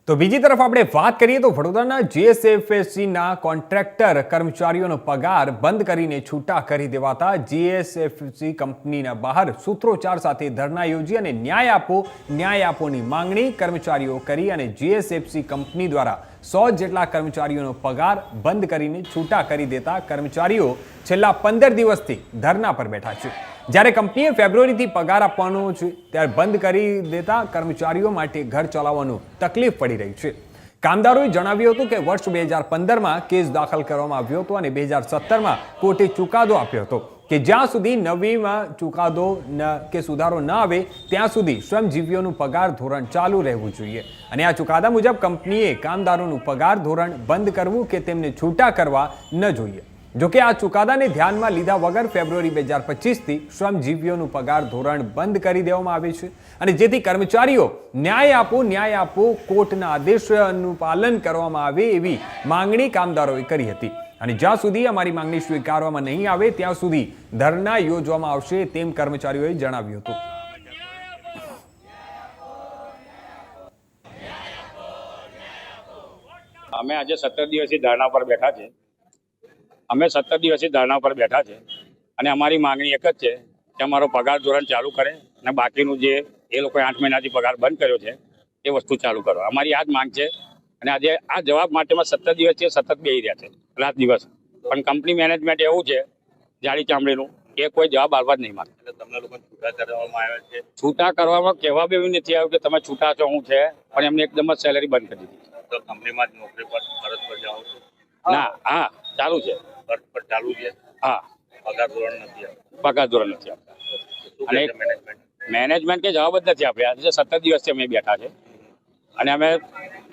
તો બીજી તરફ આપણે વાત કરીએ તો વડોદરાના જીએસએફસીના કોન્ટ્રાક્ટર કર્મચારીઓનો પગાર બંધ કરીને છૂટા કરી દેવાતા જીએસએફસી કંપનીના બહાર સૂત્રોચ્ચાર સાથે ધરણા યોજી અને ન્યાય આપોની માંગણી કર્મચારીઓ કરી અને જીએસએફસી કંપની દ્વારા 100 જેટલા કર્મચારીઓનો પગાર બંધ કરીને છૂટા કરી દેતા કર્મચારીઓ છેલ્લા 15 દિવસથી ધરના પર બેઠા છે। જ્યારે કંપનીએ ફેબ્રુઆરીથી પગાર આપવાનો છે ત્યારે બંધ કરી દેતા કર્મચારીઓ માટે ઘર ચલાવવાનું તકલીફ પડી રહી છે। કામદારોએ જણાવ્યું હતું કે વર્ષ 2015માં કેસ દાખલ કરવામાં આવ્યો હતો અને 2017માં કોર્ટે ચુકાદો આપ્યો હતો કે જ્યાં સુધી નવીમાં ચુકાદો કે સુધારો ન આવે ત્યાં સુધી શ્રમજીવીઓનું પગાર ધોરણ ચાલુ રહેવું જોઈએ અને આ ચુકાદા મુજબ કંપનીએ કામદારોનું પગાર ધોરણ બંધ કરવું કે તેમને છૂટા કરવા ન જોઈએ। જોકે આ ચુકાદાને ધ્યાનમાં લીધા વગર ફેબ્રુઆરી 2025થી શ્રમજીવીઓનું પગાર ધોરણ બંધ કરી દેવામાં આવે છે અને જેથી કર્મચારીઓ ન્યાય આપો કોર્ટના આદેશનું પાલન કરવામાં આવે એવી માંગણી કામદારોએ કરી હતી અને જ્યાં સુધી અમારી માંગણી સ્વીકારવામાં નહીં આવે ત્યાં સુધી ધરના યોજવામાં આવશે તેમ કર્મચારીઓએ જણાવ્યું હતું। અમે આજે 17 દિવસથી ધરણા પર બેઠા છે। અમે 17 દિવસથી ધરણા પર બેઠા છે અને અમારી માંગણી એક જ છે કે અમારો પગાર ધોરણ ચાલુ કરે અને બાકીનું જે એ લોકોએ 8 મહિનાથી પગાર બંધ કર્યો છે એ વસ્તુ ચાલુ કરો। અમારી આ જ માંગ છે અને આજે આ જવાબ માટેમાં 17 દિવસથી સતત બેસી રહ્યા છે રાત દિવસ, પણ કંપની મેનેજમેન્ટ એવું છે જાડી ચામડીનું એ કોઈ જવાબ આપવા જ નહીં માંગે। એટલે તમને લોકો છૂટા કરવામાં આવ્યા છે? છૂટા કરવામાં કહેવા બી નથી આવ્યું કે તમે છૂટા છો હું છે, પણ એમને એકદમ જ સેલેરી બંધ કરી દીધી। તો કંપનીમાં જ નોકરી પર ફરજ પર જાઓ છો? ના, હા ચાલુ છે, ફરજ પર ચાલુ છે। હા, પગાર ધોરણ નથી આપતા અને મેનેજમેન્ટ કે જવાબ જ નથી આપ્યા। આજે 17 દિવસથી અમે બેઠા છે અને અમે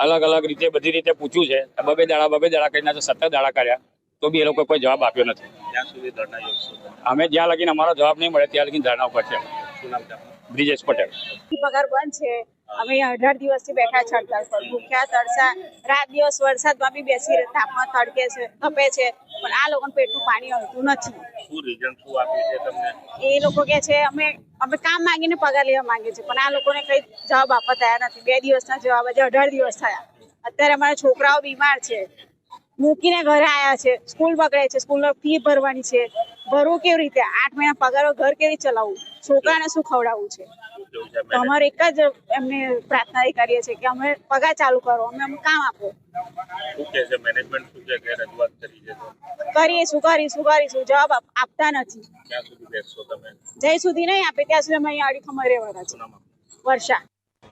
અલગ અલગ રીતે બધી રીતે પૂછ્યું છે, બબે દાડા કરીને 17 દાડા કર્યા તો બી એ લોકો કોઈ જવાબ આપ્યો નથી। ત્યાં સુધી ધરણા યોજશો? અમે જ્યાં લગીને અમારો જવાબ નહીં મળે ત્યાં લગીને ધરણા ઉપર છે। શું નામ છે? બ્રિજેશ પટેલ। પગાર બંધ છે। અમે 18 દિવસથી બેઠા છે હડતાલ પર, ભૂખ્યા તરસા રાત દિવસ વરસાદમાં બી બેસી રહે, તાપમાં તડકે છે, તપે છે, પણ આ લોકોને પેટનું પાણી આવતું નથી। શું રીઝન શું આપ્યું છે તમને? એ લોકો કે છે અમે કામ માંગીને પગાર લેવા માંગીએ છીએ, પણ આ લોકોને કઈ જવાબ આપવા તૈયાર નથી। 2 દિવસના જવાબ, આજે 18 દિવસ થયા। અત્યારે અમારા છોકરાઓ બીમાર છે, મૂકીને ઘરે આવ્યા છે, સ્કૂલ બગડે છે, સ્કૂલમાં ફી ભરવાની છે, ભરવું કેવી રીતે? 8 મહિના પગાર ઘર કેવી ચલાવવું? છોકરાને શું ખવડાવવું છે? તો અમારે એક જ એમને પ્રાર્થના કરીએ છીએ કે અમે પગાર ચાલુ કરો, અમે કામ આપો। શું કહે છે મેનેજમેન્ટ? શું કહે છે? રજૂઆત કરી છે તો કરીશું, જવાબ આપતા નથી। ક્યાં સુધી બેસશો તમે? જ્યાં સુધી નહીં આપે ત્યાં સુધી અમે અહીંયા અડીખમ રહેવાના છે। વર્ષા।